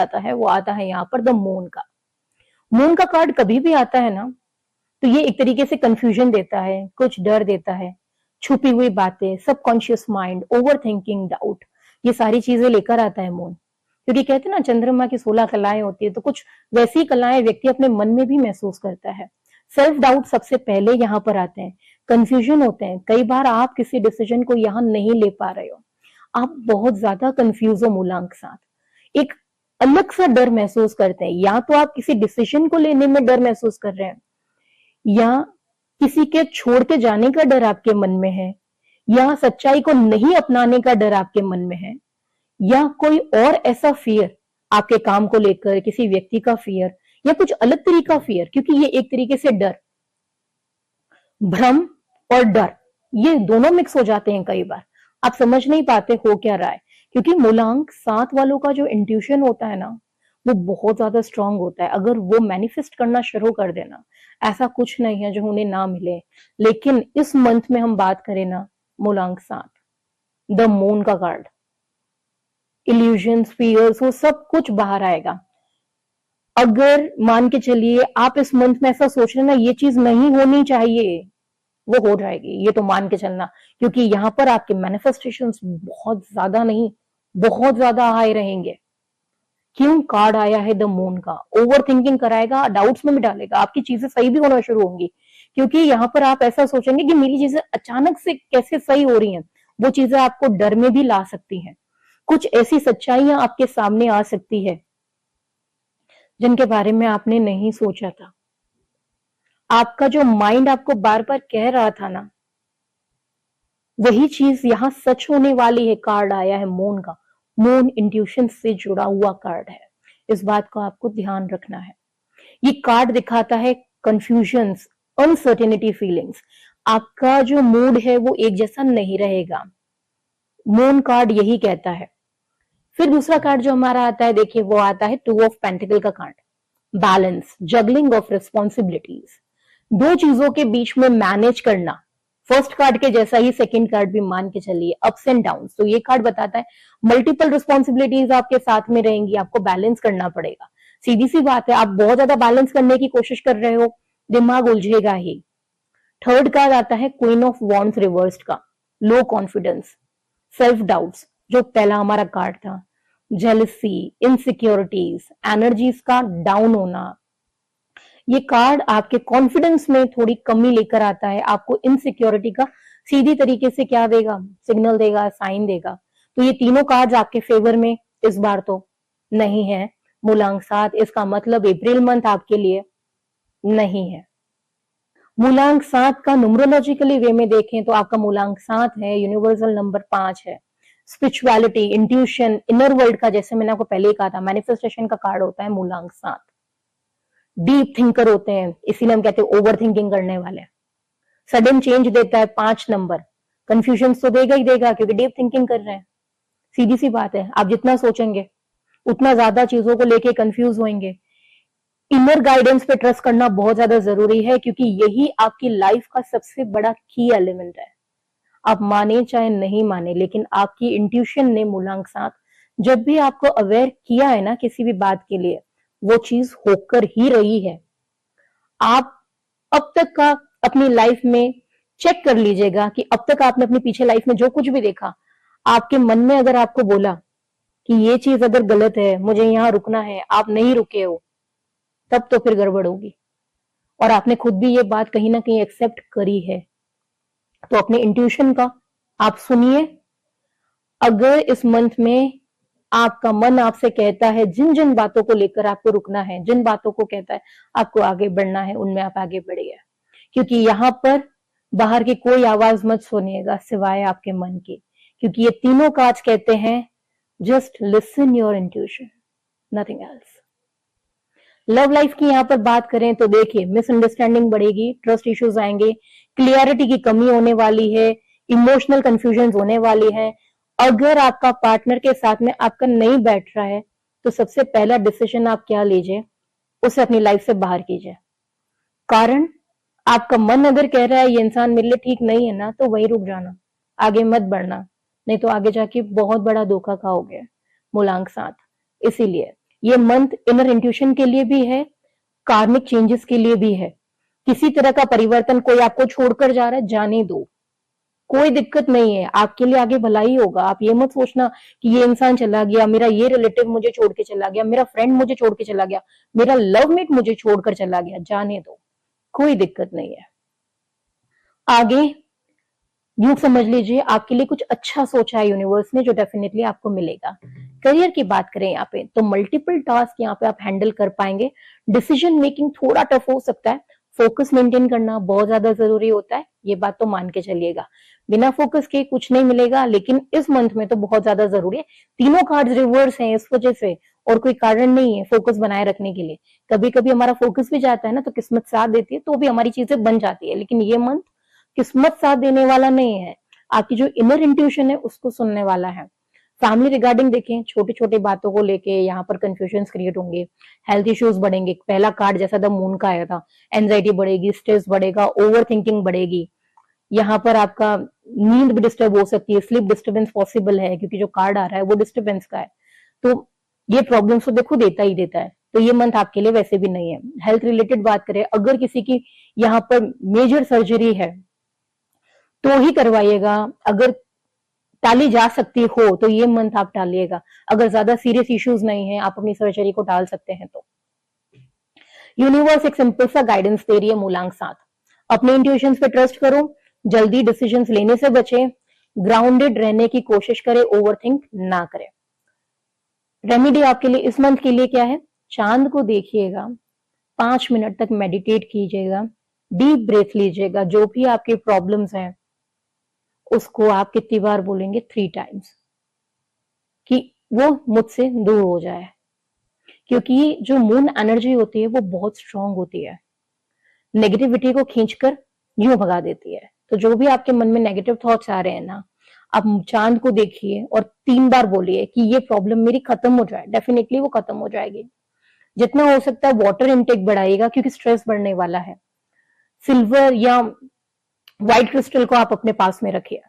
आता है वो आता है यहाँ पर द मून का। मून का कार्ड कभी भी आता है ना तो ये एक तरीके से कंफ्यूजन देता है, कुछ डर देता है, छुपी हुई बातें, subconscious mind, over thinking, doubt, ये सारी चीजें लेकर आता है मून। क्योंकि कहते हैं ना चंद्रमा की 16 कलाएं होती है, तो कुछ वैसी कलाएं व्यक्ति अपने मन में भी महसूस करता है। सेल्फ डाउट सबसे पहले यहाँ पर आते हैं, कंफ्यूजन होते हैं, कई बार आप किसी डिसीजन को यहाँ नहीं ले पा रहे हो, आप बहुत ज्यादा कंफ्यूज हो मूलांक साथ, एक अलग सा डर महसूस करते हैं, या तो आप किसी डिसीजन को लेने में डर महसूस कर रहे हैं, या किसी के छोड़ के जाने का डर आपके मन में है, या सच्चाई को नहीं अपनाने का डर आपके मन में है, या कोई और ऐसा फियर आपके काम को लेकर, किसी व्यक्ति का फियर या कुछ अलग तरीका फियर, क्योंकि ये एक तरीके से डर, भ्रम और डर ये दोनों मिक्स हो जाते हैं। कई बार आप समझ नहीं पाते हो क्या रहा है, क्योंकि मूलांक 7 वालों का जो इंट्यूशन होता है ना वो बहुत ज्यादा स्ट्रांग होता है। अगर वो मैनिफेस्ट करना शुरू कर देना, ऐसा कुछ नहीं है जो उन्हें ना मिले। लेकिन इस मंथ में हम बात करें ना, मूलांक 7 द मून का कार्ड, इल्यूजन्स, फियर्स, वो सब कुछ बाहर आएगा। अगर मान के चलिए आप इस मंथ में ऐसा सोच रहे ना ये चीज नहीं होनी चाहिए, वो हो जाएगी, ये तो मान के चलना, क्योंकि यहाँ पर आपके मैनिफेस्टेशंस बहुत ज्यादा नहीं, बहुत ज्यादा हाई रहेंगे। क्यों? कार्ड आया है द मून का, ओवर थिंकिंग कराएगा, डाउट्स में भी डालेगा, आपकी चीजें सही भी होना शुरू होंगी, क्योंकि यहाँ पर आप ऐसा सोचेंगे कि मेरी चीजें अचानक से कैसे सही हो रही हैं। वो चीजें आपको डर में भी ला सकती हैं, कुछ ऐसी सच्चाइयां आपके सामने आ सकती है जिनके बारे में आपने नहीं सोचा था। आपका जो माइंड आपको बार बार कह रहा था ना, वही चीज यहां सच होने वाली है। कार्ड आया है मून का, मून इंट्यूशन से जुड़ा हुआ कार्ड है, इस बात को आपको ध्यान रखना है। ये कार्ड दिखाता है कंफ्यूजन्स, अनसर्टेनिटी फीलिंग्स, आपका जो मूड है वो एक जैसा नहीं रहेगा, मून कार्ड यही कहता है। फिर दूसरा कार्ड जो हमारा आता है, देखिए वो आता है 2 ऑफ पेंटिकल का card, balance, juggling of responsibilities, दो चीजों के बीच में मैनेज करना। फर्स्ट कार्ड के जैसा ही सेकंड कार्ड भी मान के चलिए, अप्स एंड डाउन्स। तो ये कार्ड बताता है मल्टीपल रिस्पॉन्सिबिलिटीज आपके साथ में रहेंगी, आपको बैलेंस करना पड़ेगा। सीधी सी बात है, आप बहुत ज्यादा बैलेंस करने की कोशिश कर रहे हो, दिमाग उलझेगा ही। थर्ड कार्ड आता है क्वीन ऑफ वॉन्ड्स रिवर्स्ड का, लो कॉन्फिडेंस, सेल्फ डाउट्स, जो पहला हमारा कार्ड था, जेलसी, इनसिक्योरिटीज, एनर्जीज का डाउन होना। ये कार्ड आपके कॉन्फिडेंस में थोड़ी कमी लेकर आता है, आपको इनसिक्योरिटी का सीधी तरीके से क्या देगा, सिग्नल देगा, साइन देगा। तो ये तीनों कार्ड्स आपके फेवर में इस बार तो नहीं है। मूलांक 7, इसका मतलब अप्रैल मंथ आपके लिए नहीं है। मूलांक 7 का न्यूमरोलॉजिकली वे में देखें तो आपका मूलांक 7 है, यूनिवर्सल नंबर 5 है। स्पिरिचुअलिटी, इंट्यूशन, इनर वर्ल्ड का, जैसे मैंने आपको पहले ही कहा था, मैनिफेस्टेशन का कार्ड होता है मूलांक 7। डीप थिंकर होते हैं, इसीलिए हम कहते हैं ओवर थिंकिंग करने वाले। सडन चेंज देता है 5 नंबर, कंफ्यूजन तो देगा ही देगा, क्योंकि डीप थिंकिंग कर रहे हैं। सीधी सी बात है, आप जितना सोचेंगे उतना ज्यादा चीजों को लेके कंफ्यूज होंगे। इनर गाइडेंस पे ट्रस्ट करना बहुत ज्यादा जरूरी है, क्योंकि यही आपकी लाइफ का सबसे बड़ा की एलिमेंट है। आप माने चाहे नहीं माने, लेकिन आपकी इंट्यूशन ने मूलांक 7 जब भी आपको अवेयर किया है ना किसी भी बात के लिए, वो चीज होकर ही रही है। आप अब तक का अपनी लाइफ में चेक कर लीजिएगा कि अब तक आपने अपनी पीछे लाइफ में जो कुछ भी देखा, आपके मन में अगर आपको बोला कि ये चीज अगर गलत है, मुझे यहाँ रुकना है, आप नहीं रुके हो, तब तो फिर गड़बड़ होगी। और आपने खुद भी ये बात कहीं ना कहीं एक्सेप्ट करी है। तो अपने इंट्यूशन का आप सुनिए। अगर इस मंथ में आपका मन आपसे कहता है, जिन जिन बातों को लेकर आपको रुकना है, जिन बातों को कहता है आपको आगे बढ़ना है, उनमें आप आगे बढ़िए, क्योंकि यहाँ पर बाहर की कोई आवाज मत सुनिएगा सिवाय आपके मन की, क्योंकि ये तीनों कार्ड्स कहते हैं just listen your intuition, nothing else. Love life की यहाँ पर बात करें तो देखिए, मिसअंडरस्टैंडिंग बढ़ेगी, ट्रस्ट इश्यूज आएंगे, क्लियरिटी की कमी होने वाली है, इमोशनल कंफ्यूजन होने वाली है। अगर आपका पार्टनर के साथ में आपका नहीं बैठ रहा है, तो सबसे पहला डिसीजन आप क्या लीजिए, उसे अपनी लाइफ से बाहर कीजिए। कारण आपका मन अगर कह रहा है ये इंसान मेरे लिए ठीक नहीं है ना, तो वहीं रुक जाना, आगे मत बढ़ना, नहीं तो आगे जाके बहुत बड़ा धोखा खाओगे। मूलांक 7, इसीलिए ये मंथ इनर इंट्यूशन के लिए भी है, कार्मिक चेंजेस के लिए भी है। किसी तरह का परिवर्तन कोई आपको छोड़कर जा रहा है, जाने दो, कोई दिक्कत नहीं है, आपके लिए आगे भला ही होगा। आप ये मत सोचना कि ये इंसान चला गया, मेरा ये रिलेटिव मुझे छोड़ के चला गया, मेरा फ्रेंड मुझे छोड़ के चला गया, मेरा लवमेट मुझे छोड़कर चला गया, जाने दो, कोई दिक्कत नहीं है। आगे यूं समझ लीजिए आपके लिए कुछ अच्छा सोचा है यूनिवर्स ने, जो डेफिनेटली आपको मिलेगा। करियर की बात करें यहाँ पे तो मल्टीपल टास्क यहाँ पे आप हैंडल कर पाएंगे। डिसीजन मेकिंग थोड़ा टफ हो सकता है, फोकस मेंटेन करना बहुत ज्यादा जरूरी होता है, ये बात तो मान के चलिएगा। बिना फोकस के कुछ नहीं मिलेगा, लेकिन इस मंथ में तो बहुत ज्यादा जरूरी है। तीनों कार्ड्स रिवर्स हैं इस वजह से, और कोई कारण नहीं है फोकस बनाए रखने के लिए। कभी कभी हमारा फोकस भी जाता है ना, तो किस्मत साथ देती है, तो भी हमारी चीजें बन जाती है। लेकिन ये मंथ किस्मत साथ देने वाला नहीं है, आपकी जो इनर इंट्यूशन है उसको सुनने वाला है। फैमिली रिगार्डिंग देखें, छोटी छोटी बातों को लेके यहाँ पर कंफ्यूजन क्रिएट होंगे, हेल्थ इश्यूज बढ़ेंगे। पहला कार्ड जैसा द मून का आया था, एंजाइटी बढ़ेगी, स्ट्रेस बढ़ेगा, ओवर थिंकिंग बढ़ेगी। यहाँ पर आपका नींद भी डिस्टर्ब हो सकती है, स्लीप डिस्टर्बेंस पॉसिबल है, क्योंकि जो कार्ड आ रहा है वो डिस्टर्बेंस का है। तो ये प्रॉब्लम्स तो देखो देता ही देता है, तो ये मंथ आपके लिए वैसे भी नहीं है। हेल्थ रिलेटेड बात करें, अगर किसी की यहाँ पर मेजर सर्जरी है तो ही करवाइएगा। अगर टाली जा सकती हो तो ये मंथ आप टालिएगा। अगर ज्यादा सीरियस इश्यूज नहीं है, आप अपनी सर्जरी को टाल सकते हैं। तो यूनिवर्स एक सिंपल सा गाइडेंस दे रही है मूलांक 7, अपने इंट्यूशंस पे ट्रस्ट करो, जल्दी डिसीजंस लेने से बचे, ग्राउंडेड रहने की कोशिश करें, ओवरथिंक ना करें। रेमेडी आपके लिए इस मंथ के लिए क्या है? चांद को देखिएगा, 5 मिनट तक मेडिटेट कीजिएगा, डीप ब्रेथ लीजिएगा। जो भी आपके प्रॉब्लम्स हैं उसको आप कितनी बार बोलेंगे? 3 टाइम्स, कि वो मुझसे दूर हो जाए। क्योंकि जो मून एनर्जी होती है वो बहुत स्ट्रांग होती है, नेगेटिविटी को खींचकर यूं भगा देती है। तो जो भी आपके मन में नेगेटिव थॉट्स आ रहे हैं ना, आप चांद को देखिए और 3 बार बोलिए कि ये प्रॉब्लम मेरी खत्म हो जाए। डेफिनेटली वो खत्म हो जाएगी। जितना हो सकता है वाटर इनटेक बढ़ाइएगा, क्योंकि स्ट्रेस बढ़ने वाला है। सिल्वर या व्हाइट क्रिस्टल को आप अपने पास में रखिए।